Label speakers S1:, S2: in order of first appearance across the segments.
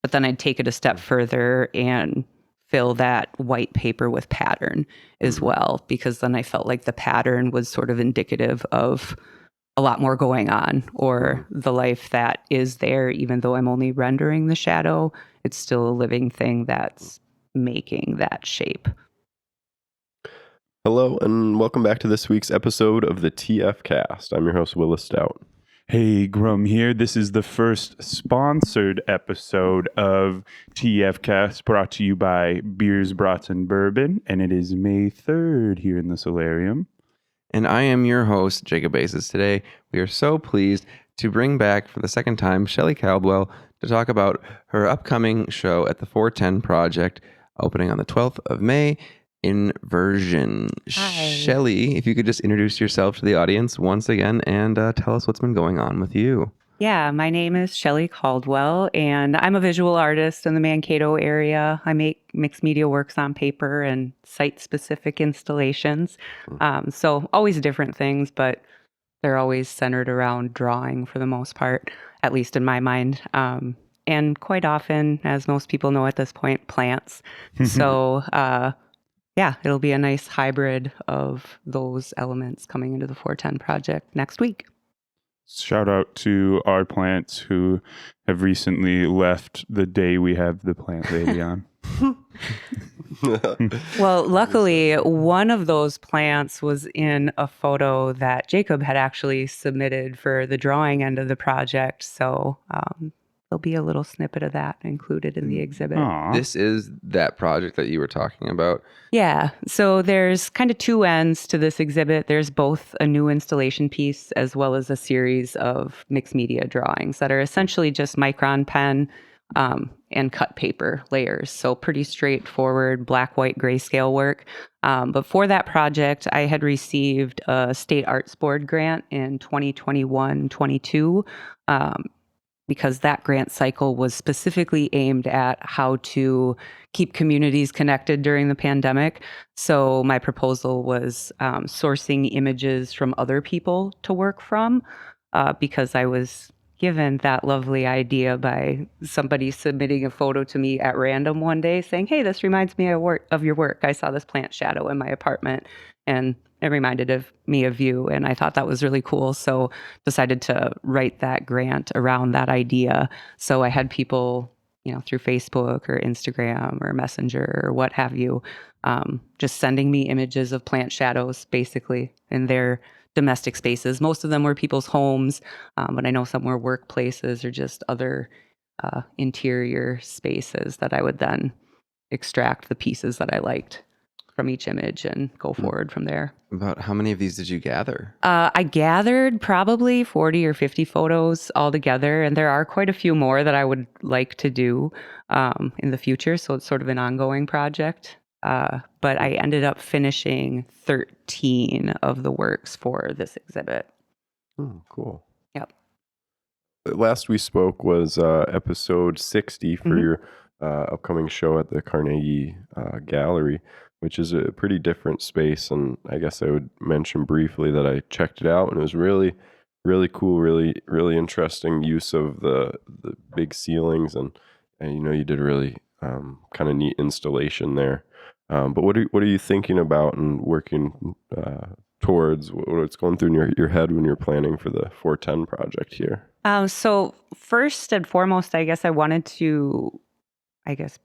S1: but then I'd take it a step further and fill that white paper with pattern as well, because then I felt like the pattern was sort of indicative of a lot more going on, or the life that is there, even though I'm only rendering the shadow, it's still a living thing that's making that shape.
S2: Hello, and welcome back to this week's episode of the TF Cast. I'm your host, Willis Stout.
S3: Hey, Grum here. This is the first sponsored episode of TF Cast, brought to you by Beers, Brats, and Bourbon, and it is May 3rd here in the solarium.
S4: And I am your host, Jacob Basis. Today, we are so pleased to bring back for the second time Shelley Caldwell to talk about her upcoming show at the 410 Project, opening on the 12th of May, Inversion.
S1: Hi.
S4: Shelley, if you could just introduce yourself to the audience once again and tell us what's been going on with you.
S1: Yeah, my name is Shelley Caldwell, and I'm a visual artist in the Mankato area. I make mixed media works on paper and site-specific installations. So always different things, but they're always centered around drawing for the most part, at least in my mind. And quite often, as most people know at this point, plants. So yeah, it'll be a nice hybrid of those elements coming into the 410 project next week.
S3: Shout out to our plants who have recently left the day we have the plant lady on.
S1: Well, luckily, one of those plants was in a photo that Jacob had actually submitted for the drawing end of the project. So there'll be a little snippet of that included in the exhibit.
S3: Aw.
S4: This is that project that you were talking about.
S1: Yeah, so there's kind of two ends to this exhibit. There's both a new installation piece as well as a series of mixed media drawings that are essentially just micron pen and cut paper layers. So pretty straightforward black, white, grayscale work. But for that project, I had received a State Arts Board grant in 2021-22. Because that grant cycle was specifically aimed at how to keep communities connected during the pandemic. So my proposal was sourcing images from other people to work from, because I was given that lovely idea by somebody submitting a photo to me at random one day saying, hey, this reminds me of your work. I saw this plant shadow in my apartment, and it reminded me of you, and I thought that was really cool. So decided to write that grant around that idea. So I had people, through Facebook or Instagram or Messenger or what have you, just sending me images of plant shadows, basically, in their domestic spaces. Most of them were people's homes, but I know some were workplaces or just other interior spaces that I would then extract the pieces that I liked from each image and go forward from there.
S4: About how many of these did you gather?
S1: I gathered probably 40 or 50 photos altogether, and there are quite a few more that I would like to do in the future. So it's sort of an ongoing project. But I ended up finishing 13 of the works for this exhibit.
S2: Oh, cool.
S1: Yep.
S2: Last we spoke was episode 60 for your upcoming show at the Carnegie Gallery, which is a pretty different space. And I guess I would mention briefly that I checked it out, and it was really, really cool, really, really interesting use of the big ceilings. And you did a really kind of neat installation there. But what are you thinking about and working towards? What's going through your head when you're planning for the 410 project here?
S1: So first and foremost, I guess I wanted to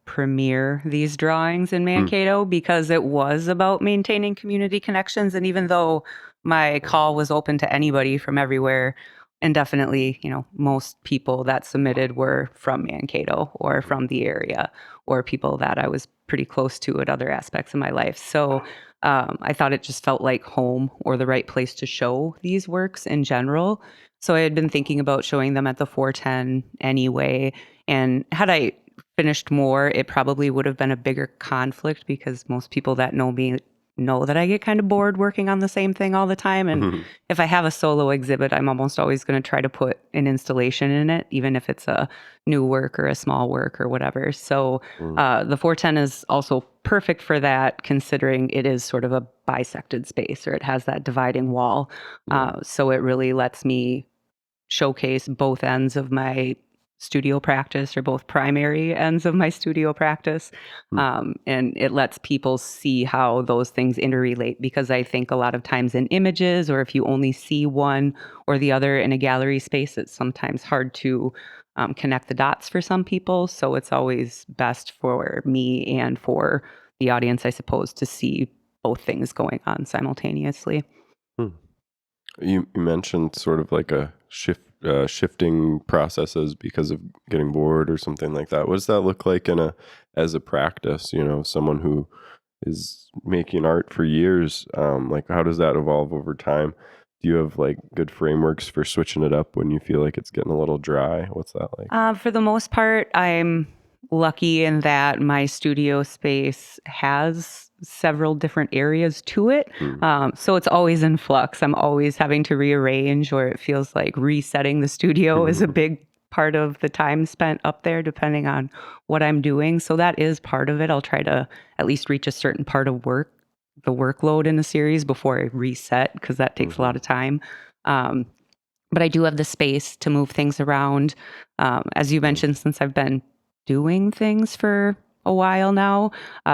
S1: premiere these drawings in Mankato because it was about maintaining community connections. And even though my call was open to anybody from everywhere, and definitely, most people that submitted were from Mankato or from the area or people that I was pretty close to at other aspects of my life. So I thought it just felt like home or the right place to show these works in general. So I had been thinking about showing them at the 410 anyway. And had I finished more, it probably would have been a bigger conflict because most people that know me know that I get kind of bored working on the same thing all the time. And if I have a solo exhibit, I'm almost always going to try to put an installation in it, even if it's a new work or a small work or whatever. So the 410 is also perfect for that, considering it is sort of a bisected space, or it has that dividing wall. So it really lets me showcase both ends of my studio practice, or both primary ends of my studio practice. And it lets people see how those things interrelate, because I think a lot of times in images, or if you only see one or the other in a gallery space, it's sometimes hard to connect the dots for some people. So it's always best for me and for the audience, I suppose, to see both things going on simultaneously.
S2: You mentioned sort of like a shifting processes because of getting bored or something like that. What does that look like as a practice? Someone who is making art for years, like how does that evolve over time? Do you have like good frameworks for switching it up when you feel like it's getting a little dry? What's that like?
S1: For the most part, I'm lucky in that my studio space has several different areas to it. So it's always in flux. I'm always having to rearrange, or it feels like resetting the studio is a big part of the time spent up there, depending on what I'm doing. So that is part of it. I'll try to at least reach a certain part of the workload in a series before I reset, because that takes a lot of time. But I do have the space to move things around. As you mentioned, since I've been doing things for a while now,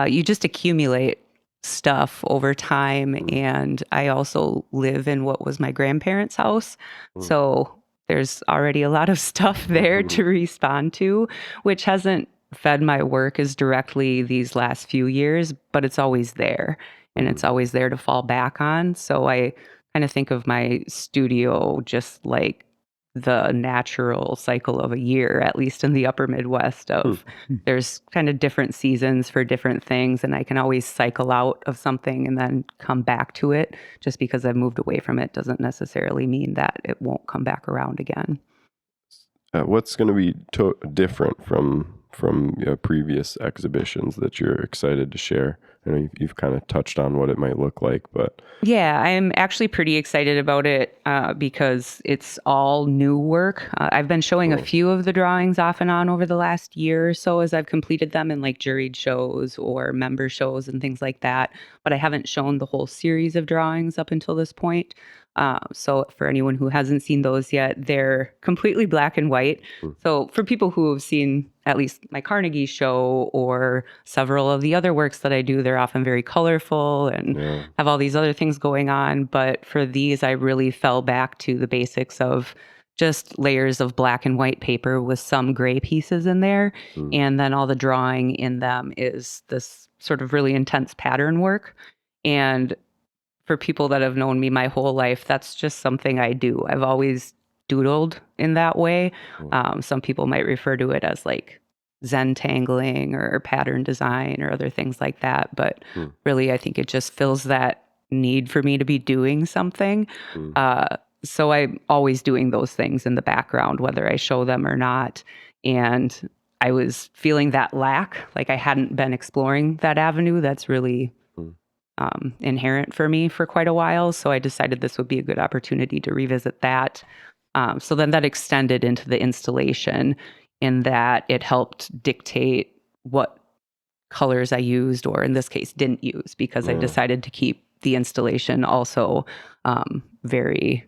S1: you just accumulate stuff over time. And I also live in what was my grandparents' house. So there's already a lot of stuff there to respond to, which hasn't fed my work as directly these last few years, but it's always there. And it's always there to fall back on. So I kind of think of my studio just like the natural cycle of a year, at least in the upper Midwest, of there's kind of different seasons for different things, and I can always cycle out of something and then come back to it. Just because I've moved away from it doesn't necessarily mean that it won't come back around again.
S2: What's going to be different from previous exhibitions that you're excited to share? I know you've kind of touched on what it might look like, but
S1: Yeah, I'm actually pretty excited about it because it's all new work. I've been showing a few of the drawings off and on over the last year or so as I've completed them in like juried shows or member shows and things like that. But I haven't shown the whole series of drawings up until this point. So for anyone who hasn't seen those yet, they're completely black and white. So for people who have seen at least my Carnegie show or several of the other works that I do, they're often very colorful and have all these other things going on. But for these, I really fell back to the basics of just layers of black and white paper with some gray pieces in there. And then all the drawing in them is this sort of really intense pattern work. And for people that have known me my whole life, that's just something I do. I've always doodled in that way. Some people might refer to it as like Zen tangling or pattern design or other things like that. But really, I think it just fills that need for me to be doing something. So I'm always doing those things in the background, whether I show them or not. And I was feeling that lack, like I hadn't been exploring that avenue that's really inherent for me for quite a while. So I decided this would be a good opportunity to revisit that. So then that extended into the installation, in that it helped dictate what colors I used, or in this case, didn't use, because I decided to keep the installation also very,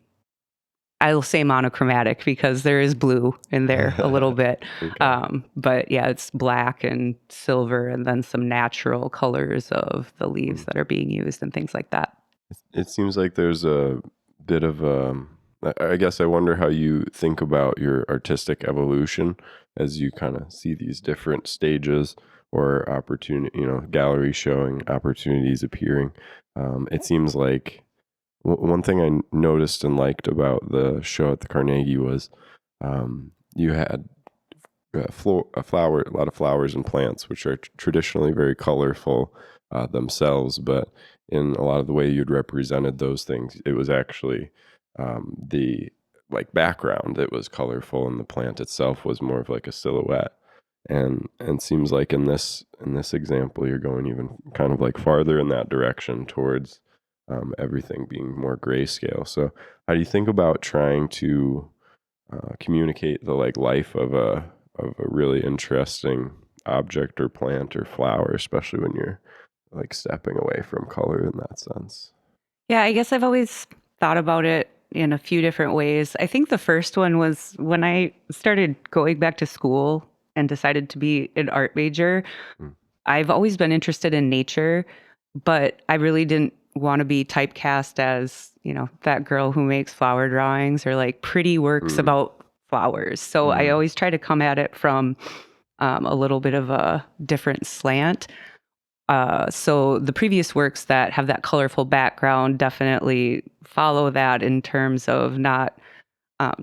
S1: I'll say monochromatic, because there is blue in there a little bit. But yeah, it's black and silver and then some natural colors of the leaves that are being used and things like that.
S2: it seems like there's a bit of I guess I wonder how you think about your artistic evolution as you kind of see these different stages or opportunity, gallery showing opportunities appearing. It seems like one thing I noticed and liked about the show at the Carnegie was you had a lot of flowers and plants, which are traditionally very colorful themselves, but in a lot of the way you'd represented those things, it was actually the like background that was colorful, and the plant itself was more of like a silhouette. And seems like in this example, you're going even kind of like farther in that direction towards everything being more grayscale. So how do you think about trying to communicate the like life of a really interesting object or plant or flower, especially when you're like stepping away from color in that sense?
S1: Yeah, I guess I've always thought about it in a few different ways. I think the first one was when I started going back to school and decided to be an art major.
S2: Mm.
S1: I've always been interested in nature, but I really didn't want to be typecast as, that girl who makes flower drawings or like pretty works
S2: Mm.
S1: about flowers. So I always try to come at it from a little bit of a different slant. So the previous works that have that colorful background definitely follow that in terms of not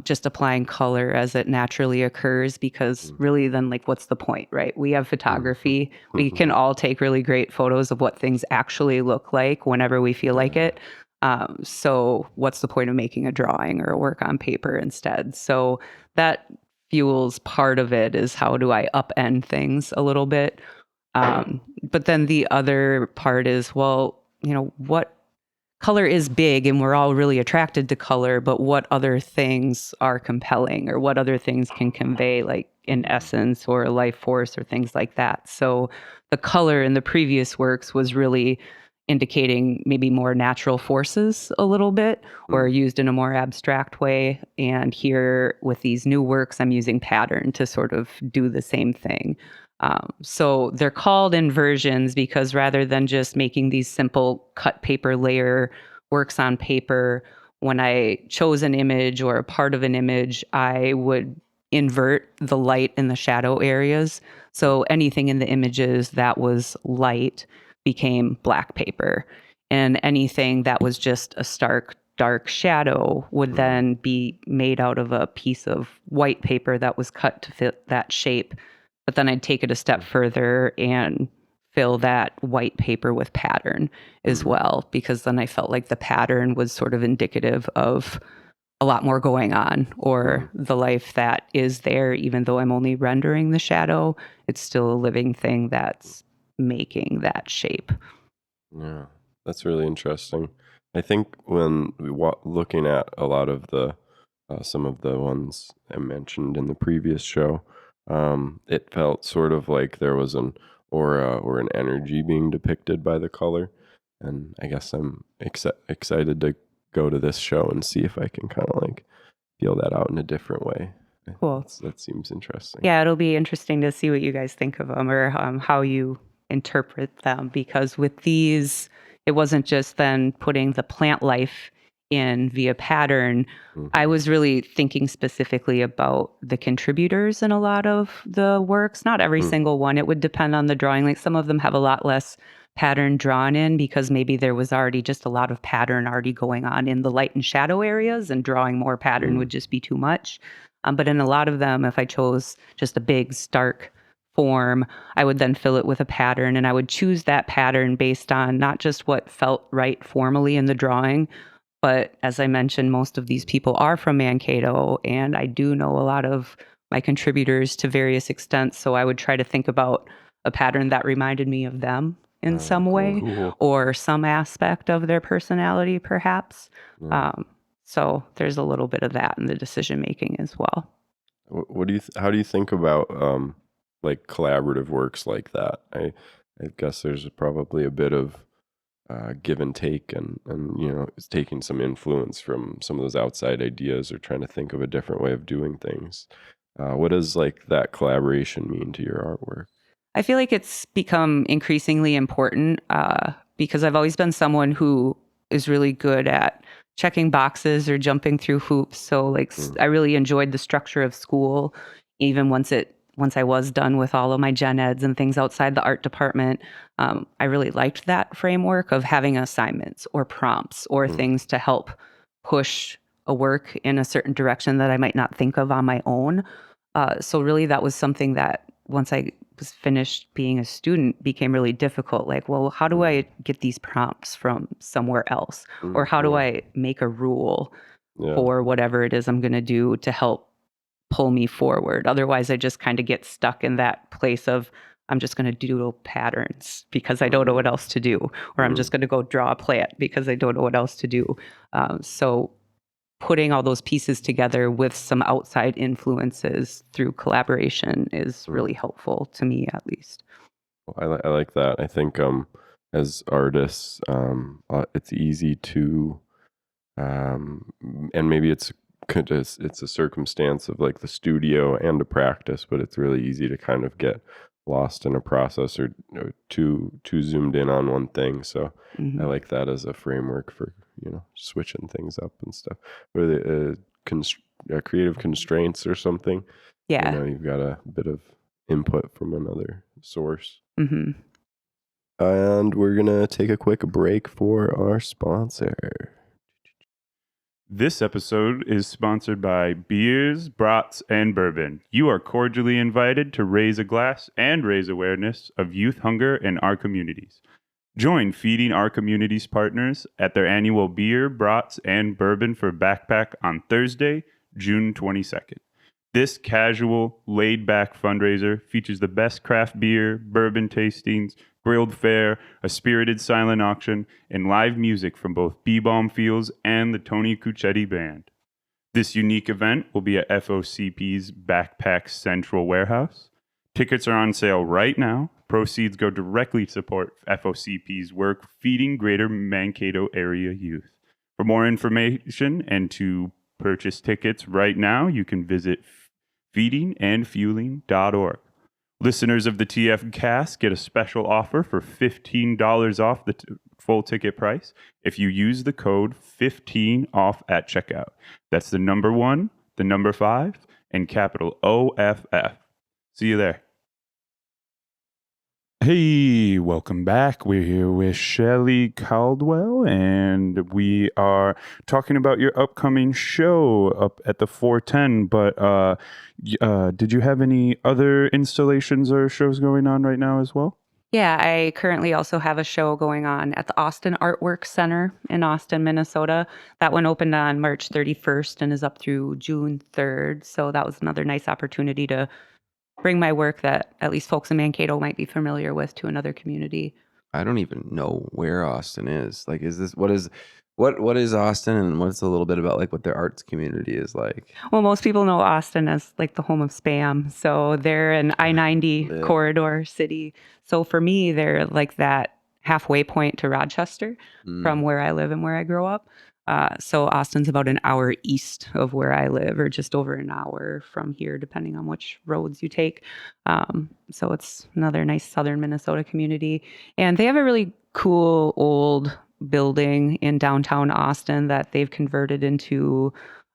S1: just applying color as it naturally occurs, because really then like what's the point, right? We have photography. We can all take really great photos of what things actually look like whenever we feel like it. So what's the point of making a drawing or a work on paper instead? So that fuels part of it, is how do I upend things a little bit. But then the other part is, well, what color is big and we're all really attracted to color, but what other things are compelling, or what other things can convey like an essence or a life force or things like that. So the color in the previous works was really indicating maybe more natural forces a little bit, or used in a more abstract way. And here with these new works, I'm using pattern to sort of do the same thing. So they're called inversions because rather than just making these simple cut paper layer works on paper, when I chose an image or a part of an image, I would invert the light and the shadow areas. So anything in the images that was light became black paper, and anything that was just a stark dark shadow would then be made out of a piece of white paper that was cut to fit that shape. But then I'd take it a step further and fill that white paper with pattern as well, because then I felt like the pattern was sort of indicative of a lot more going on, or the life that is there, even though I'm only rendering the shadow, it's still a living thing that's making that shape.
S2: Yeah, that's really interesting. I think when looking at a lot of the some of the ones I mentioned in the previous show, it felt sort of like there was an aura or an energy being depicted by the color, and I guess I'm excited to go to this show and see if I can kind of like feel that out in a different way.
S1: Cool.
S2: That seems interesting.
S1: Yeah, it'll be interesting to see what you guys think of them, or how you interpret them, because with these, it wasn't just then putting the plant life in via pattern. I was really thinking specifically about the contributors in a lot of the works. Not every single one. It would depend on the drawing. Like some of them have a lot less pattern drawn in because maybe there was already just a lot of pattern already going on in the light and shadow areas, and drawing more pattern would just be too much. But in a lot of them, if I chose just a big, stark form, I would then fill it with a pattern, and I would choose that pattern based on not just what felt right formally in the drawing, but as I mentioned, most of these people are from Mankato, and I do know a lot of my contributors to various extents. So I would try to think about a pattern that reminded me of them in some way,
S2: Cool.
S1: or some aspect of their personality, perhaps.
S2: Yeah.
S1: So there's a little bit of that in the decision making as well.
S2: What do you how do you think about like collaborative works like that? I guess there's probably a bit of give and take, and it's taking some influence from some of those outside ideas, or trying to think of a different way of doing things. What does like that collaboration mean to your artwork?
S1: I feel like it's become increasingly important because I've always been someone who is really good at checking boxes or jumping through hoops. So like I really enjoyed the structure of school, even once I was done with all of my gen eds and things outside the art department. I really liked that framework of having assignments or prompts or things to help push a work in a certain direction that I might not think of on my own. So really that was something that once I was finished being a student became really difficult. Like, well, how do I get these prompts from somewhere else? Or how do I make a rule for whatever it is I'm going to do to help pull me forward? Otherwise, I just kind of get stuck in that place of, I'm just going to doodle patterns because I don't know what else to do. Or I'm just going to go draw a plant because I don't know what else to do. So putting all those pieces together with some outside influences through collaboration is really helpful to me, at least.
S2: I like that. I think as artists, it's easy to And maybe it's a circumstance of like the studio and a practice, but it's really easy to kind of get lost in a process or too zoomed in on one thing. So I like that as a framework for switching things up and stuff. Or the creative constraints or something.
S1: Yeah.
S2: You've got a bit of input from another source.
S1: Mm-hmm.
S2: And we're gonna take a quick break for our sponsor.
S3: This episode is sponsored by Beers, Brats, and Bourbon. You are cordially invited to raise a glass and raise awareness of youth hunger in our communities. Join Feeding Our Communities partners at their annual Beer, Brats, and Bourbon for Backpack on Thursday, June 22nd. This casual, laid-back fundraiser features the best craft beer, bourbon tastings, grilled fare, a spirited silent auction, and live music from both B-Bomb Fields and the Tony Cuccetti Band. This unique event will be at FOCP's Backpack Central Warehouse. Tickets are on sale right now. Proceeds go directly to support FOCP's work feeding greater Mankato area youth. For more information and to purchase tickets right now, you can visit feedingandfueling.org. Listeners of the TF Cast get a special offer for $15 off the full ticket price if you use the code 15OFF at checkout. That's the number 1, the number 5, and capital OFF. See you there. Hey, welcome back. We're here with Shelley Caldwell, and we are talking about your upcoming show up at the 410. But did you have any other installations or shows going on right now as well?
S1: Yeah, I currently also have a show going on at the Austin Artwork Center in Austin, Minnesota. That one opened on March 31st and is up through June 3rd. So that was another nice opportunity to bring my work that at least folks in Mankato might be familiar with to another community.
S4: I don't even know where Austin is. Like, what is Austin, and what's a little bit about like what their arts community is like?
S1: Well, most people know Austin as like the home of Spam. So they're an I-90 corridor city. So for me, they're like that halfway point to Rochester from where I live and where I grew up. So Austin's about an hour east of where I live, or just over an hour from here, depending on which roads you take. So it's another nice southern Minnesota community. And they have a really cool old building in downtown Austin that they've converted into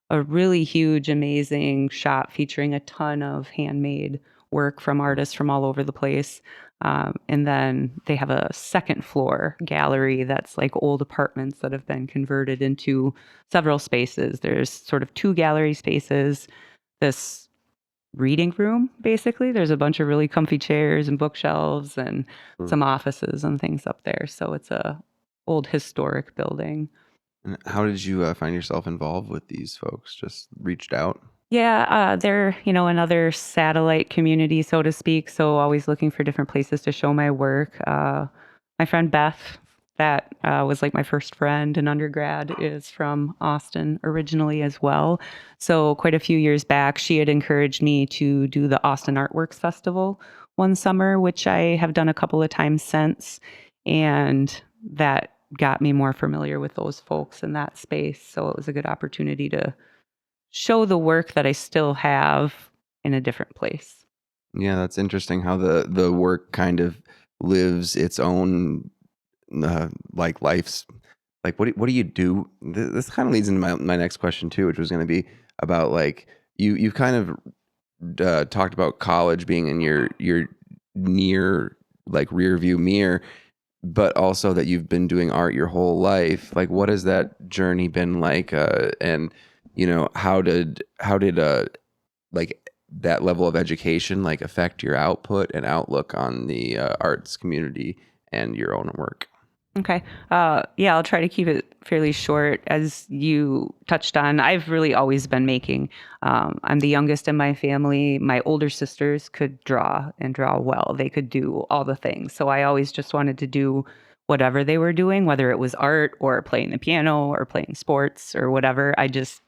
S1: a really huge, amazing shop featuring a ton of handmade work from artists from all over the place. And then they have a second floor gallery that's like old apartments that have been converted into several spaces. There's sort of 2 gallery spaces, this reading room, basically. There's a bunch of really comfy chairs and bookshelves and some offices and things up there. So it's a old historic building.
S4: And how did you find yourself involved with these folks? Just reached out?
S1: Yeah, they're, another satellite community, so to speak. So always looking for different places to show my work. My friend Beth, that was like my first friend in undergrad, is from Austin originally as well. So quite a few years back, she had encouraged me to do the Austin Artworks Festival one summer, which I have done a couple of times since. And that got me more familiar with those folks in that space. So it was a good opportunity to show the work that I still have in a different place.
S4: Yeah, that's interesting how the work kind of lives its own like life's like what do you do? This kind of leads into my next question too, which was going to be about like you've kind of talked about college being in your near like rear view mirror, but also that you've been doing art your whole life. Like, what has that journey been like? And how did like that level of education like affect your output and outlook on the arts community and your own work?
S1: Okay. Yeah, I'll try to keep it fairly short. As you touched on, I've really always been making. I'm the youngest in my family. My older sisters could draw and draw well. They could do all the things. So I always just wanted to do whatever they were doing, whether it was art or playing the piano or playing sports or whatever. I just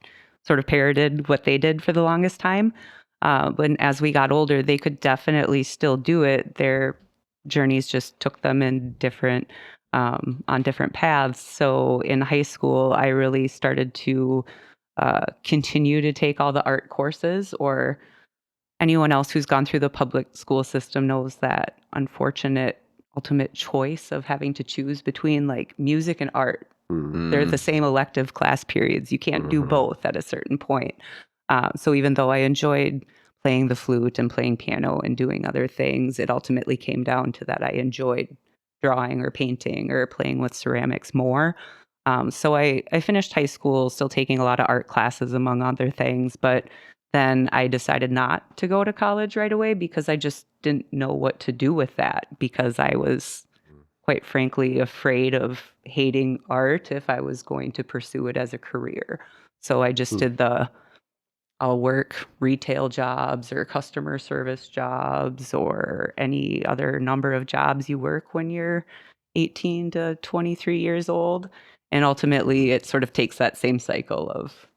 S1: sort of parroted what they did for the longest time. But as we got older, they could definitely still do it. Their journeys just took them in different on different paths. So in high school, I really started to continue to take all the art courses, or anyone else who's gone through the public school system knows that unfortunate ultimate choice of having to choose between like music and art. They're the same elective class periods. You can't do both at a certain point. So even though I enjoyed playing the flute and playing piano and doing other things, it ultimately came down to that I enjoyed drawing or painting or playing with ceramics more. So I finished high school still taking a lot of art classes, among other things, but then I decided not to go to college right away because I just didn't know what to do with that, because I was quite frankly afraid of hating art if I was going to pursue it as a career. So I just did I'll work retail jobs or customer service jobs or any other number of jobs you work when you're 18 to 23 years old. And ultimately, it sort of takes that same cycle of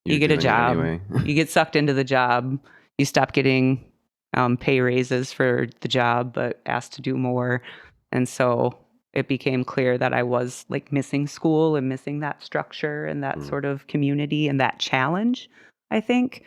S1: you
S4: You're
S1: get a
S4: doing it
S1: job,
S4: anyway.
S1: you get sucked into the job, you stop getting pay raises for the job, but asked to do more. And so it became clear that I was like missing school and missing that structure and that sort of community and that challenge, I think.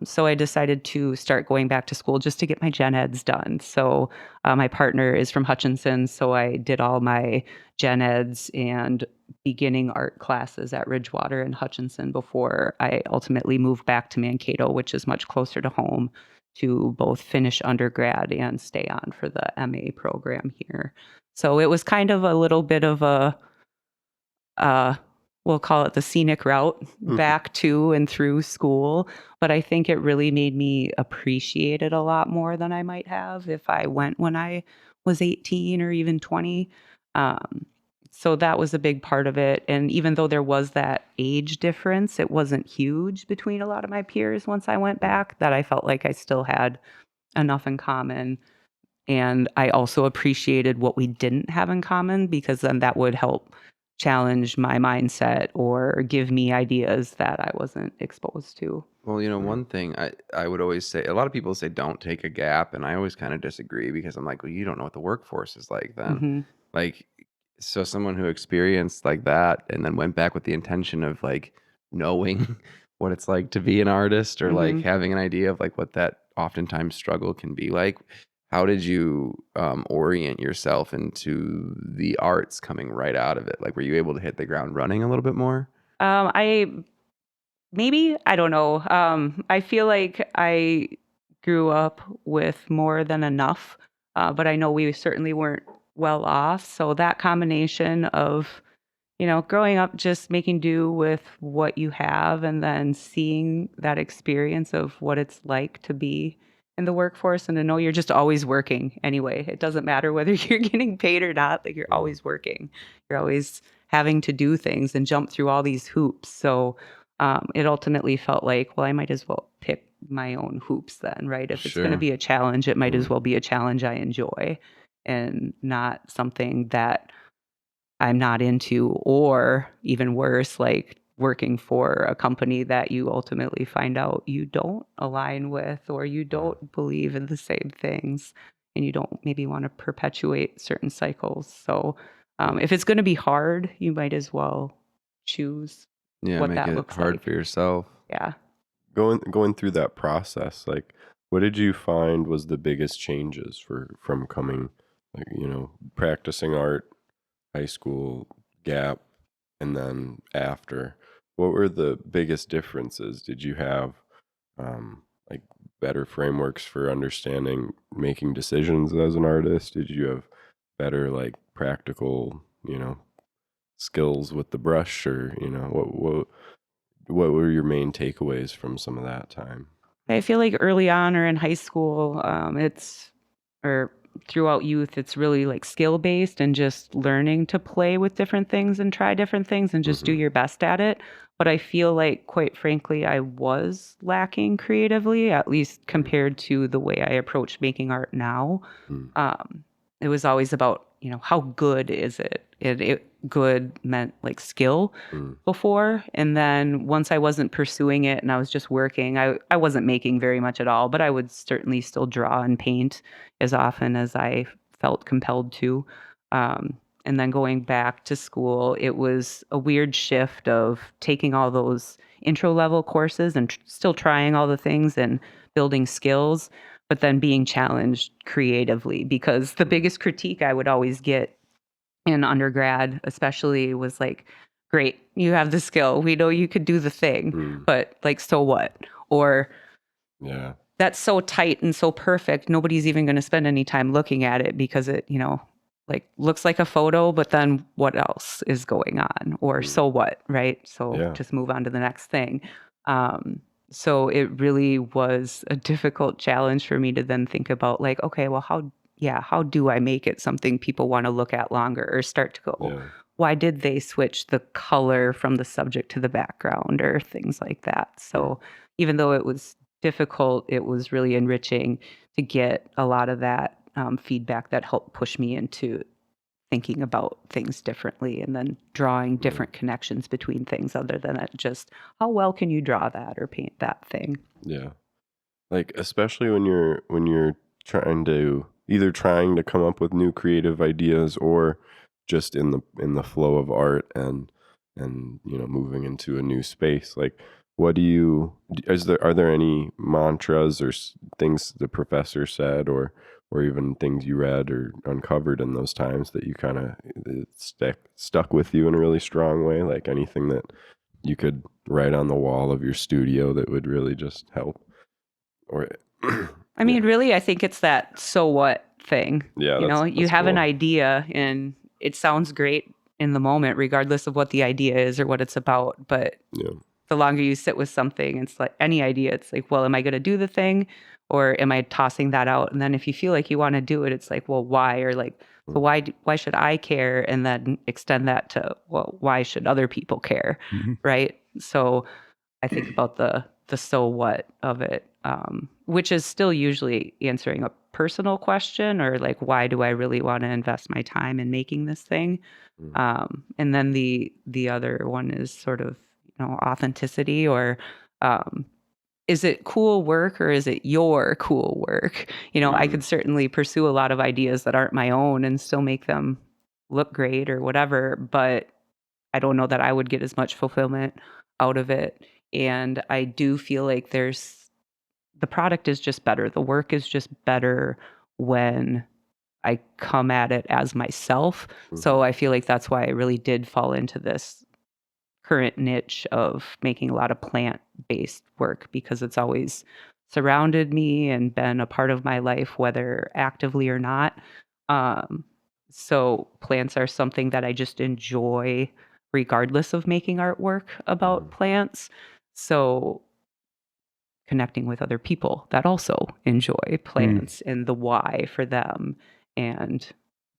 S1: So I decided to start going back to school just to get my gen eds done. So my partner is from Hutchinson, so I did all my gen eds and beginning art classes at Ridgewater and Hutchinson before I ultimately moved back to Mankato, which is much closer to home, to both finish undergrad and stay on for the MA program here. So it was kind of a little bit of a we'll call it the scenic route back to and through school. But I think it really made me appreciate it a lot more than I might have if I went when I was 18 or even 20. So that was a big part of it. And even though there was that age difference, it wasn't huge between a lot of my peers once I went back, that I felt like I still had enough in common. And I also appreciated what we didn't have in common, because then that would help challenge my mindset or give me ideas that I wasn't exposed to.
S4: Well, one thing I would always say, a lot of people say don't take a gap, and I always kind of disagree because I'm like, well, you don't know what the workforce is like then.
S1: Hmm.
S4: Like, so someone who experienced like that and then went back with the intention of like knowing what it's like to be an artist, or like
S1: Hmm.
S4: having an idea of like what that oftentimes struggle can be like. How did you orient yourself into the arts coming right out of it? Like, were you able to hit the ground running a little bit more?
S1: I don't know. I feel like I grew up with more than enough, but I know we certainly weren't well off. So that combination of growing up just making do with what you have and then seeing that experience of what it's like to be in the workforce and to know you're just always working anyway. It doesn't matter whether you're getting paid or not, like you're always working. You're always having to do things and jump through all these hoops. So it ultimately felt like, well, I might as well pick my own hoops then, right? If it's going to
S4: Sure.
S1: be a challenge, it might as well be a challenge I enjoy and not something that I'm not into, or even worse, like working for a company that you ultimately find out you don't align with or you don't believe in the same things and you don't maybe want to perpetuate certain cycles. So if it's going to be hard, you might as well choose
S4: Yeah,
S1: what
S4: make
S1: that
S4: it
S1: looks
S4: hard
S1: like.
S4: for yourself.
S1: Yeah.
S2: Going through that process, like, what did you find was the biggest changes from coming, like, practicing art, high school, gap, and then after? What were the biggest differences? Did you have like better frameworks for understanding making decisions as an artist? Did you have better like practical, skills with the brush, or what were your main takeaways from some of that time?
S1: I feel like early on or in high school, or throughout youth, it's really like skill based and just learning to play with different things and try different things and just do
S2: Mm-hmm.
S1: your best at it. But I feel like, quite frankly, I was lacking creatively, at least compared to the way I approach making art now.
S2: Mm-hmm.
S1: It was always about, how good is it? It good meant like skill before. And then once I wasn't pursuing it and I was just working, I wasn't making very much at all, but I would certainly still draw and paint as often as I felt compelled to. and then going back to school, it was a weird shift of taking all those intro level courses and still trying all the things and building skills, but then being challenged creatively, because the biggest critique I would always get in undergrad, especially, was like, great, you have the skill. We know you could do the thing, but like, so what? Or
S2: Yeah.
S1: that's so tight and so perfect, nobody's even going to spend any time looking at it because it, like looks like a photo, but then what else is going on? Or so what, right? So
S2: Yeah.
S1: just move on to the next thing. So it really was a difficult challenge for me to then think about, like, okay, well, how do I make it something people want to look at longer, or start to go,
S2: Yeah.
S1: why did they switch the color from the subject to the background, or things like that? So even though it was difficult, it was really enriching to get a lot of that feedback that helped push me into thinking about things differently, and then drawing different connections between things, other than it just, how well can you draw that or paint that thing?
S2: Yeah. Like, especially when you're trying to come up with new creative ideas, or just in the flow of art, and moving into a new space. Like, what do you are there any mantras or things the professor said, or even things you read or uncovered in those times that you kind of stuck with you in a really strong way? Like, anything that you could write on the wall of your studio that would really just help? Or
S1: I mean, really, I think it's that so what thing.
S2: Yeah,
S1: You
S2: that's
S1: have an
S2: cool.
S1: idea and it sounds great in the moment, regardless of what the idea is or what it's about. But
S2: Yeah.
S1: the longer you sit with something, it's like any idea, it's like, well, am I going to do the thing, or am I tossing that out? And then if you feel like you want to do it, it's like, well, why? Or like, so why should I care? And then extend that to, well, why should other people care? Right. So I think about the so what of it, which is still usually answering a personal question, or like, why do I really want to invest my time in making this thing? And then the other one is sort of, authenticity, or is it cool work, or is it your cool work? I could certainly pursue a lot of ideas that aren't my own and still make them look great or whatever, but I don't know that I would get as much fulfillment out of it. And I do feel like the product is just better. The work is just better when I come at it as myself. So I feel like that's why I really did fall into this current niche of making a lot of plant-based work, because it's always surrounded me and been a part of my life, whether actively or not. Um, so plants are something that I just enjoy, regardless of making artwork about plants. So connecting with other people that also enjoy plants, and the why for them, and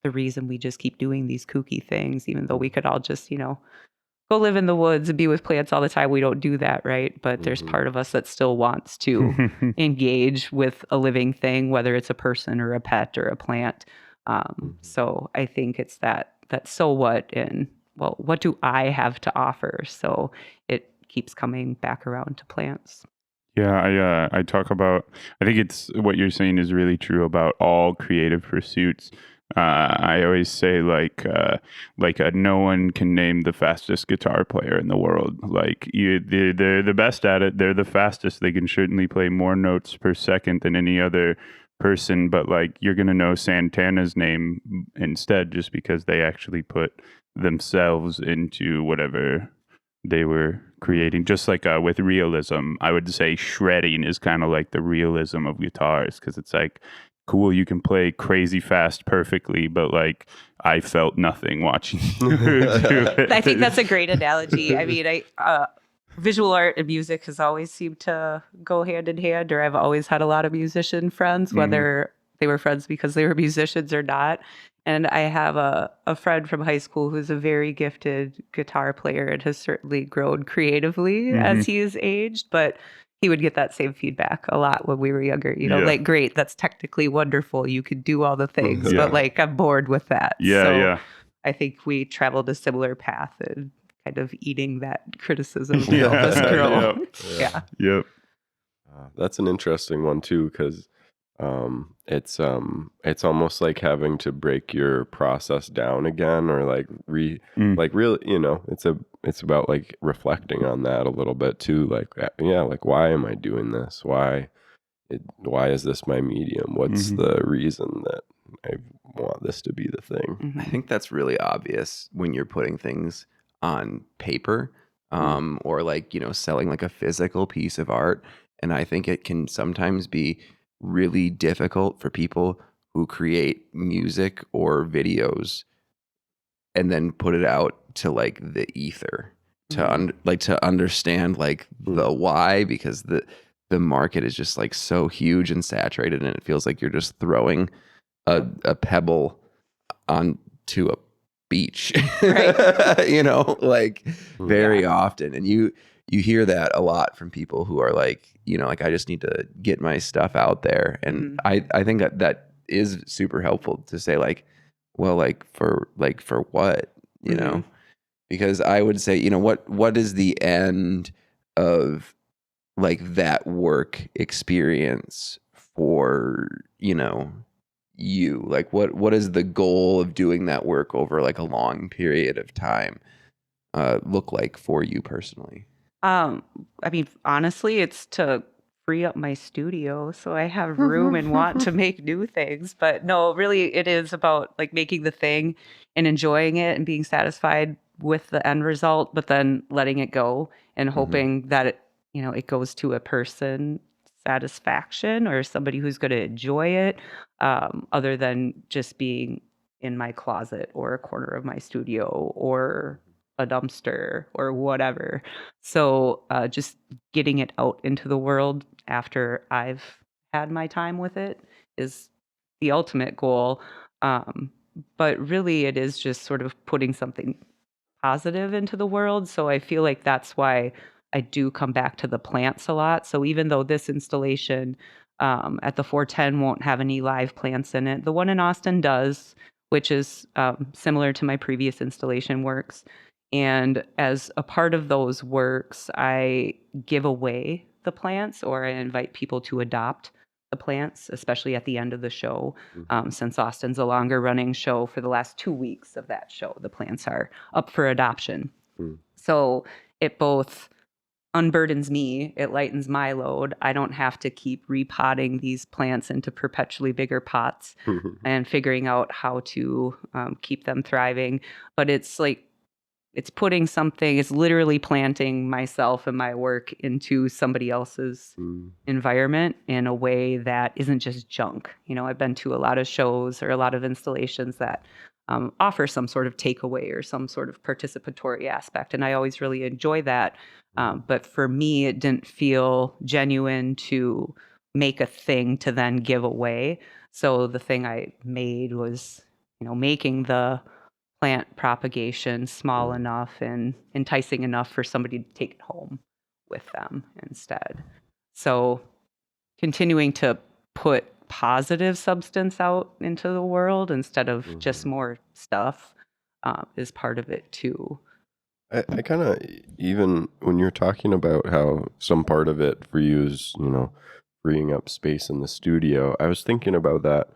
S1: the reason we just keep doing these kooky things, even though we could all just, go live in the woods and be with plants all the time. We don't do that, right? But there's part of us that still wants to engage with a living thing, whether it's a person or a pet or a plant. So I think it's that so what, and, well, what do I have to offer? So it keeps coming back around to plants.
S3: Yeah, I talk about. I think it's what you're saying is really true about all creative pursuits. I always say no one can name the fastest guitar player in the world. Like they're the best at it. They're the fastest. They can certainly play more notes per second than any other person. But like, you're gonna know Santana's name instead, just because they actually put themselves into whatever they were creating. Just like with realism, I would say shredding is kind of like the realism of guitars, because it's like, cool, you can play crazy fast perfectly, but like, I felt nothing watching you do it.
S1: I think that's a great analogy. I mean, visual art and music has always seemed to go hand in hand, or I've always had a lot of musician friends, whether they were friends because they were musicians or not. And I have a friend from high school who's a very gifted guitar player and has certainly grown creatively as he has aged, but he would get that same feedback a lot when we were younger. Like, great, that's technically wonderful. You could do all the things, but like, I'm bored with that. So I think we traveled a similar path and kind of eating that criticism to help us grow.
S3: Yep.
S2: That's an interesting one too, because it's almost like having to break your process down again, or like like really, it's about like reflecting on that a little bit too. Like, yeah, like why am I doing this? Why is this my medium? What's the reason that I want this to be the thing?
S4: I think that's really obvious when you're putting things on paper, or like, selling like a physical piece of art. And I think it can sometimes be really difficult for people who create music or videos and then put it out to like the ether to understand like the why, because the market is just like so huge and saturated, and it feels like you're just throwing a pebble onto a beach,
S1: Right.
S4: like very
S1: Yeah.
S4: often. And you hear that a lot from people who are like, like, I just need to get my stuff out there. And I think that is super helpful to say, like, well, like for what, because I would say, what is the end of like that work experience for, you? Like, what is the goal of doing that work over like a long period of time look like for you personally?
S1: I mean, honestly, it's to free up my studio so I have room and want to make new things. But no, really, it is about like making the thing and enjoying it and being satisfied with the end result, but then letting it go and hoping that it goes to a person satisfaction or somebody who's going to enjoy it, other than just being in my closet or a corner of my studio or a dumpster or whatever. So just getting it out into the world after I've had my time with it is the ultimate goal. But really, it is just sort of putting something positive into the world. So I feel like that's why I do come back to the plants a lot. So even though this installation at the 410 won't have any live plants in it, the one in Austin does, which is similar to my previous installation works. And as a part of those works, I give away the plants or I invite people to adopt the plants, especially at the end of the show. Since Austin's a longer running show, for the last 2 weeks of that show, the plants are up for adoption. So it both unburdens me, it lightens my load. I don't have to keep repotting these plants into perpetually bigger pots and figuring out how to keep them thriving. But it's like, it's literally planting myself and my work into somebody else's environment in a way that isn't just junk. I've been to a lot of shows or a lot of installations that offer some sort of takeaway or some sort of participatory aspect. And I always really enjoy that. But for me, it didn't feel genuine to make a thing to then give away. So the thing I made was, making the plant propagation small enough and enticing enough for somebody to take it home with them instead. So continuing to put positive substance out into the world instead of just more stuff is part of it too.
S2: I kind of, even when you're talking about how some part of it for you is, freeing up space in the studio, I was thinking about that.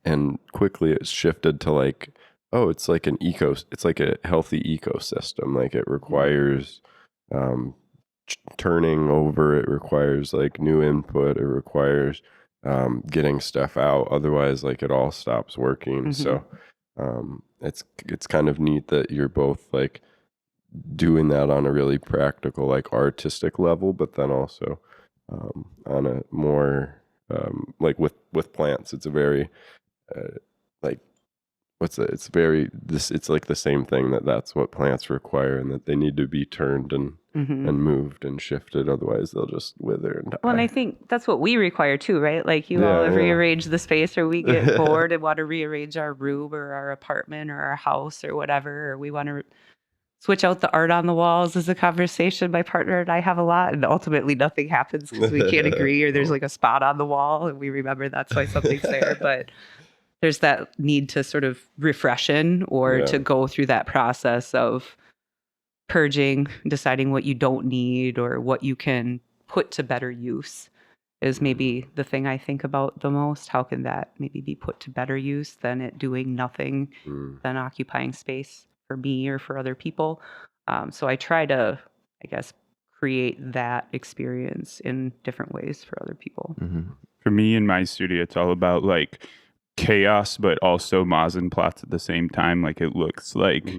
S2: And quickly it shifted to like, oh, it's like it's like a healthy ecosystem. Like it requires turning over, it requires like new input, it requires getting stuff out. Otherwise, like it all stops working. So it's kind of neat that you're both like doing that on a really practical, like artistic level, but then also on a more like with plants, it's a very like it's like the same thing, that's what plants require, and that they need to be turned and moved and shifted, otherwise they'll just wither and die.
S1: Well, and I think that's what we require too, right? Like you all have rearranged the space, or we get bored and want to rearrange our room or our apartment or our house or whatever, or we want to switch out the art on the walls. Is a conversation my partner and I have a lot, and ultimately nothing happens because we can't agree, or there's like a spot on the wall and we remember that's why something's there. But there's that need to sort of refreshen or to go through that process of purging, deciding what you don't need or what you can put to better use. is maybe the thing I think about the most. How can that maybe be put to better use than it doing nothing than occupying space for me or for other people? So I try to, I guess, create that experience in different ways for other people.
S3: For me in my studio, it's all about like chaos, but also Mazen plots at the same time. Like it looks like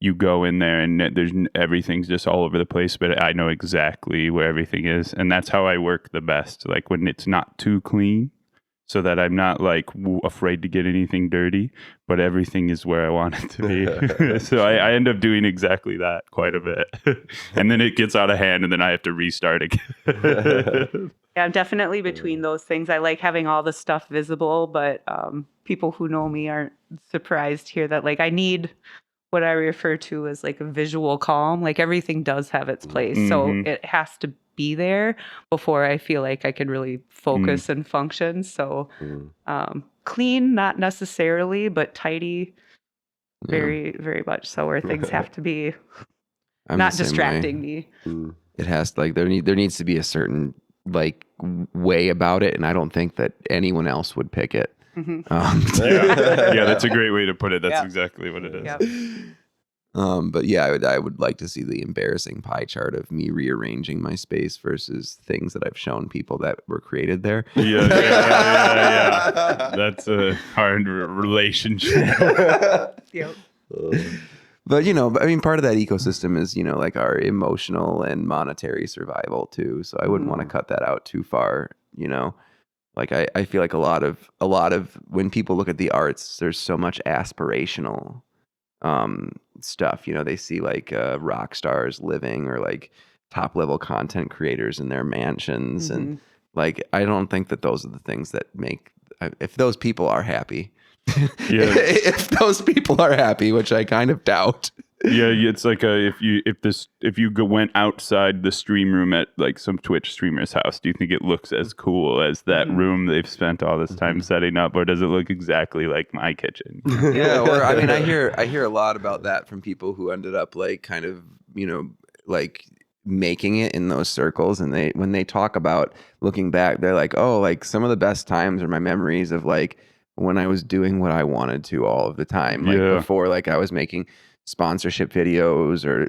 S3: you go in there and everything's just all over the place, but I know exactly where everything is, and that's how I work the best. Like when it's not too clean, so that I'm not like afraid to get anything dirty, but everything is where I want it to be. So I end up doing exactly that quite a bit, and then it gets out of hand, and then I have to restart again.
S1: Yeah, I'm definitely between those things. I like having all the stuff visible, but people who know me aren't surprised here that like I need what I refer to as like a visual calm. Like everything does have its place. So it has to be there before I feel like I can really focus and function. So clean, not necessarily, but tidy, very, very much so, where things have to be not distracting me.
S4: It has like there needs to be a certain like way about it, and I don't think that anyone else would pick it.
S3: Yeah, that's a great way to put it. That's exactly what it is.
S1: Yep.
S4: But yeah, I would like to see the embarrassing pie chart of me rearranging my space versus things that I've shown people that were created there.
S3: Yeah. That's a hard relationship.
S1: Yep.
S4: But I mean, part of that ecosystem is like our emotional and monetary survival too. So I wouldn't want to cut that out too far. Like I feel like a lot of when people look at the arts, there's so much aspirational stuff. They see like rock stars living or like top level content creators in their mansions, and like I don't think that those are the things that make. If those people are happy, if those people are happy, which I kind of doubt.
S3: Yeah, it's like if you went outside the stream room at like some Twitch streamer's house, do you think it looks as cool as that room they've spent all this time setting up, or does it look exactly like my kitchen?
S4: Yeah, or I mean, I hear a lot about that from people who ended up like kind of like making it in those circles, and when they talk about looking back, they're like, oh, like some of the best times are my memories of like when I was doing what I wanted to all of the time, like before, like I was making sponsorship videos or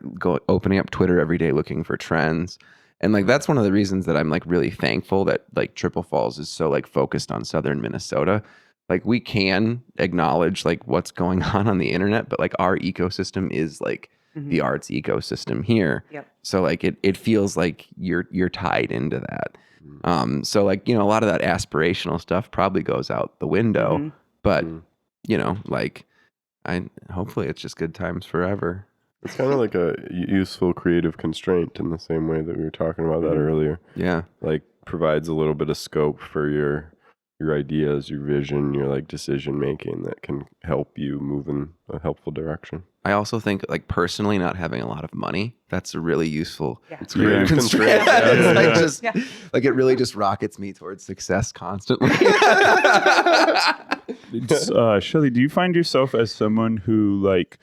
S4: opening up Twitter every day looking for trends. And like that's one of the reasons that I'm like really thankful that like Triple Falls is so like focused on southern Minnesota. Like we can acknowledge like what's going on the internet, but like our ecosystem is like the arts ecosystem here.
S1: Yep.
S4: So like it feels like you're tied into that. So like a lot of that aspirational stuff probably goes out the window, but like hopefully it's just good times forever.
S2: It's kind of like a useful creative constraint in the same way that we were talking about that earlier.
S4: Yeah.
S2: Like provides a little bit of scope for your ideas, your vision, your like decision making that can help you move in a helpful direction.
S4: I also think like personally not having a lot of money, that's a really useful
S2: It's creative constraint.
S4: It's like like it really just rockets me towards success constantly.
S3: Shelley, do you find yourself as someone who like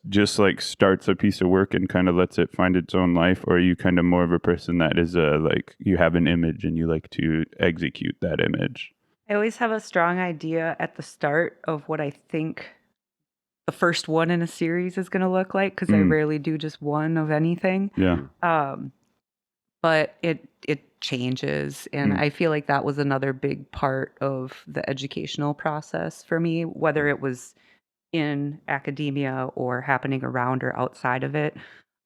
S3: just like starts a piece of work and kind of lets it find its own life, or are you kind of more of a person that is like you have an image and you like to execute that image?
S1: I always have a strong idea at the start of what I think the first one in a series is going to look like, because I rarely do just one of anything.
S3: Yeah.
S1: But it changes, and I feel like that was another big part of the educational process for me, whether it was in academia or happening around or outside of it.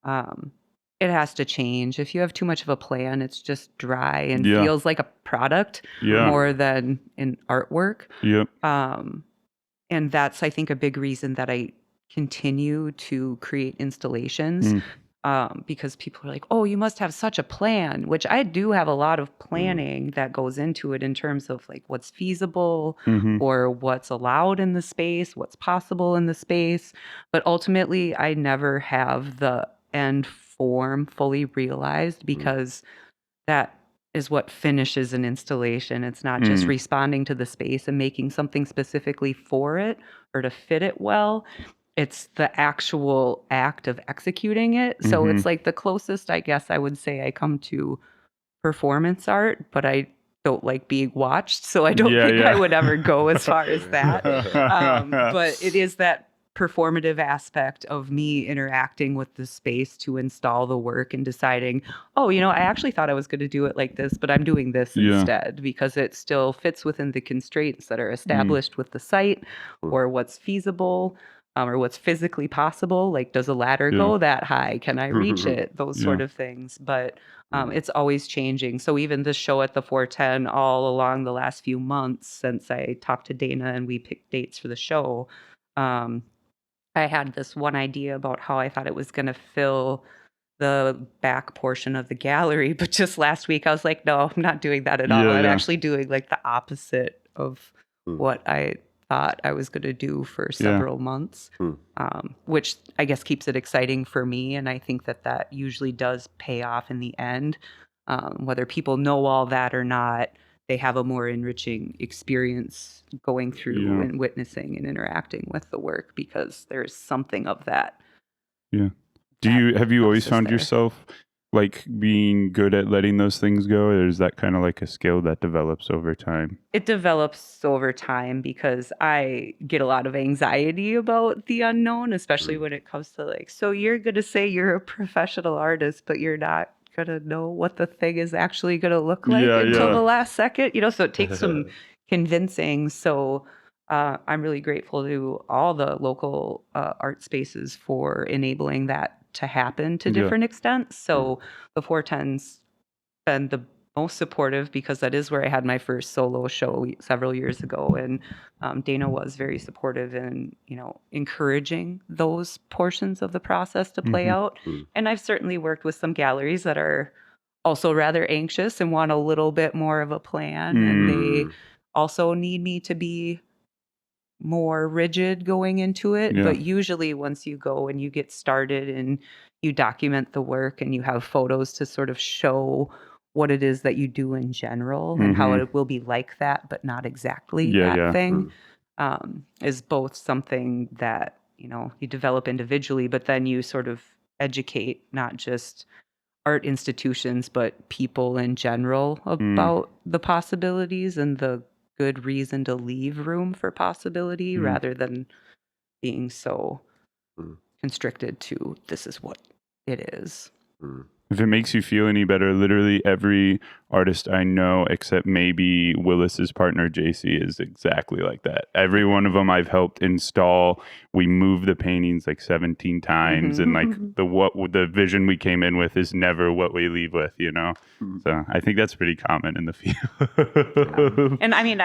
S1: It has to change. If you have too much of a plan, it's just dry and feels like a product more than an artwork.
S3: Yep.
S1: And that's, I think, a big reason that I continue to create installations, because people are like, oh, you must have such a plan, which I do have a lot of planning that goes into it in terms of like what's feasible or what's allowed in the space, what's possible in the space. But ultimately, I never have the end form fully realized, because that is what finishes an installation. It's not just responding to the space and making something specifically for it or to fit it well. It's the actual act of executing it. So it's like the closest, I guess I would say, I come to performance art, but I don't like being watched, so I don't
S3: Yeah,
S1: think
S3: yeah.
S1: I would ever go as far as that. But it is that performative aspect of me interacting with the space to install the work and deciding, oh, I actually thought I was going to do it like this, but I'm doing this
S3: Yeah.
S1: instead because it still fits within the constraints that are established with the site or what's feasible. Or what's physically possible, like does a ladder
S3: Yeah.
S1: go that high? Can I reach it? Those sort
S3: Yeah.
S1: of things. But it's always changing. So even this show at the 410, all along the last few months since I talked to Dana and we picked dates for the show, I had this one idea about how I thought it was going to fill the back portion of the gallery. But just last week, I was like, no, I'm not doing that at all. I'm
S3: Yeah.
S1: actually doing like the opposite of what I thought I was going to do for several months, which I guess keeps it exciting for me. And I think that usually does pay off in the end. Whether people know all that or not, they have a more enriching experience going through and witnessing and interacting with the work because there's something of that.
S3: Yeah.
S1: that
S3: Have you always
S1: emphasis
S3: found
S1: there.
S3: yourself like being good at letting those things go, or is that kind of like a skill that develops over time?
S1: It develops over time because I get a lot of anxiety about the unknown, especially when it comes to like, so you're going to say you're a professional artist, but you're not going to know what the thing is actually going to look like
S3: Yeah,
S1: until
S3: yeah.
S1: the last second, so it takes some convincing. So I'm really grateful to all the local art spaces for enabling that to happen to
S3: Yeah.
S1: different extents. So the 410's been the most supportive because that is where I had my first solo show several years ago, and Dana was very supportive in encouraging those portions of the process to play out. And I've certainly worked with some galleries that are also rather anxious and want a little bit more of a plan, and they also need me to be more rigid going into it.
S3: Yeah.
S1: But usually once you go and you get started and you document the work and you have photos to sort of show what it is that you do in general and how it will be like that, but not exactly that thing, is both something that, you develop individually, but then you sort of educate not just art institutions, but people in general about the possibilities and the good reason to leave room for possibility rather than being so constricted to this is what it is.
S3: If it makes you feel any better, literally every artist I know, except maybe Willis's partner JC, is exactly like that. Every one of them I've helped install. We moved the paintings like 17 times, and like the vision we came in with is never what we leave with, So I think that's pretty common in the field.
S1: And I mean,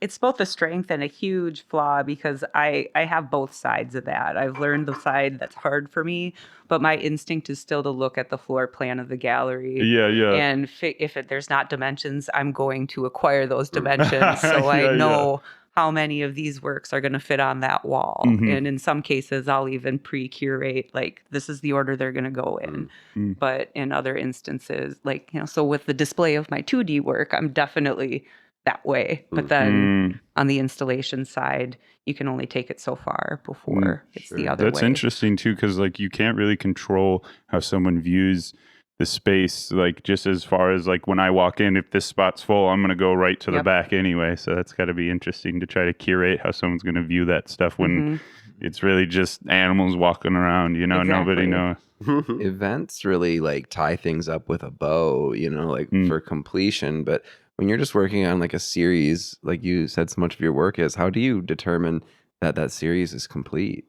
S1: it's both a strength and a huge flaw because I have both sides of that. I've learned the side that's hard for me, but my instinct is still to look at the floor plan of the gallery.
S3: Yeah.
S1: And if there's not dimensions, I'm going to acquire those dimensions so I know how many of these works are going to fit on that wall. And in some cases, I'll even pre-curate, like, this is the order they're going to go in. But in other instances, like, so with the display of my 2D work, I'm definitely that way. But then on the installation side, you can only take it so far before it's the other way.
S3: That's interesting too, because like you can't really control how someone views the space. Like just as far as like when I walk in, if this spot's full, I'm going to go right to the back anyway. So that's got to be interesting to try to curate how someone's going to view that stuff when it's really just animals walking around. Nobody knows.
S4: Events really like tie things up with a bow, like for completion. But when you're just working on like a series, like you said, so much of your work is, how do you determine that series is complete?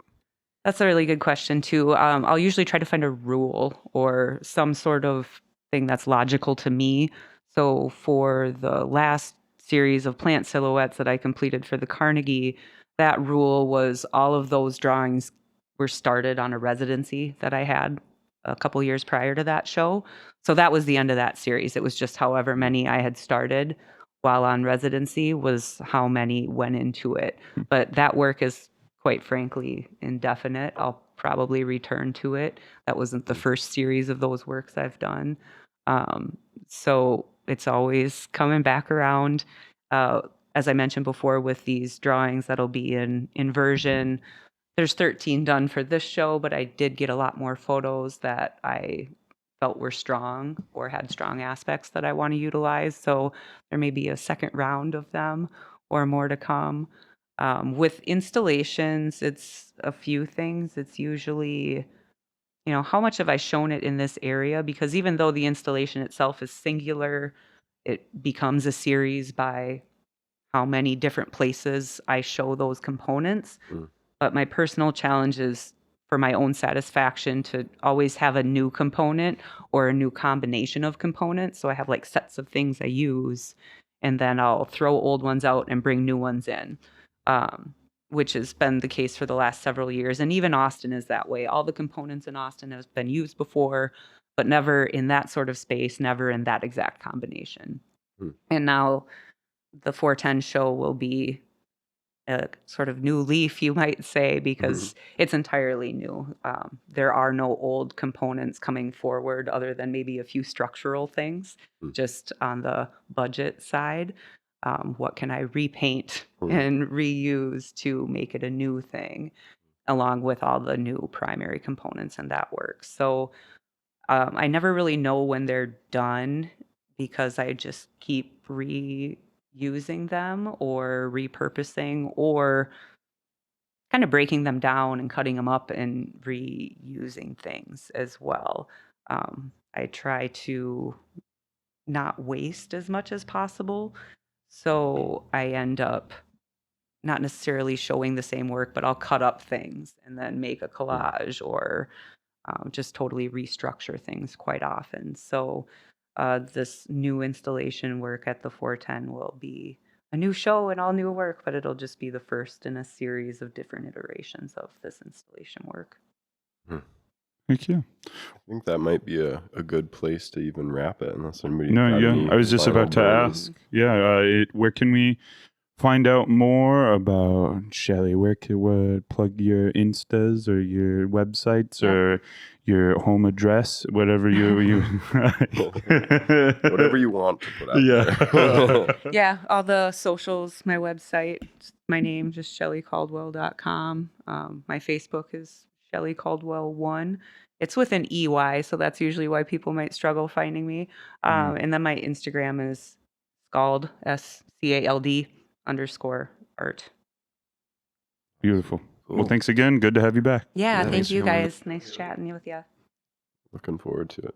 S1: That's a really good question too. I'll usually try to find a rule or some sort of thing that's logical to me. So for the last series of plant silhouettes that I completed for the Carnegie, that rule was all of those drawings were started on a residency that I had a couple years prior to that show. So that was the end of that series. It was just however many I had started while on residency was how many went into it. But that work is quite frankly indefinite. I'll probably return to it. That wasn't the first series of those works I've done. So it's always coming back around. As I mentioned before, with these drawings that'll be in Inversion, there's 13 done for this show, but I did get a lot more photos that I felt were strong or had strong aspects that I want to utilize. So there may be a second round of them or more to come. With installations, it's a few things. It's usually, how much have I shown it in this area? Because even though the installation itself is singular, it becomes a series by how many different places I show those components.
S2: Mm.
S1: But my personal challenge is for my own satisfaction to always have a new component or a new combination of components. So I have like sets of things I use, and then I'll throw old ones out and bring new ones in, which has been the case for the last several years. And even Austin is that way. All the components in Austin have been used before, but never in that sort of space, never in that exact combination.
S2: Hmm.
S1: And now the 410 show will be a sort of new leaf, you might say, because it's entirely new. There are no old components coming forward other than maybe a few structural things, just on the budget side. What can I repaint and reuse to make it a new thing, along with all the new primary components, and that works. So I never really know when they're done because I just keep reusing them or repurposing or kind of breaking them down and cutting them up and reusing things as well. I try to not waste as much as possible. So I end up not necessarily showing the same work, but I'll cut up things and then make a collage or just totally restructure things quite often. So this new installation work at the 410 will be a new show and all new work, but it'll just be the first in a series of different iterations of this installation work.
S3: Thank you.
S2: I think that might be a good place to even wrap it, unless anybody.
S3: No,
S2: got
S3: yeah.
S2: any
S3: I was just
S2: final
S3: about to
S2: words.
S3: ask. Yeah, where can we find out more about Shelley? Where can plug your Instas or your websites or your home address, whatever you
S2: Whatever you want to put out
S3: Yeah.
S2: there.
S1: Yeah, all the socials, my website, my name, just ShelleyCaldwell.com. My Facebook is Shelley Caldwell 1. It's with an EY, so that's usually why people might struggle finding me. And then my Instagram is Scald, SCALD _art.
S3: Beautiful.
S2: Cool.
S3: Well, thanks again. Good to have you back.
S1: Yeah,
S4: Yeah,
S1: thank
S4: thanks for
S1: you
S4: coming on.
S1: guys. Nice chatting with you.
S2: Looking forward to it.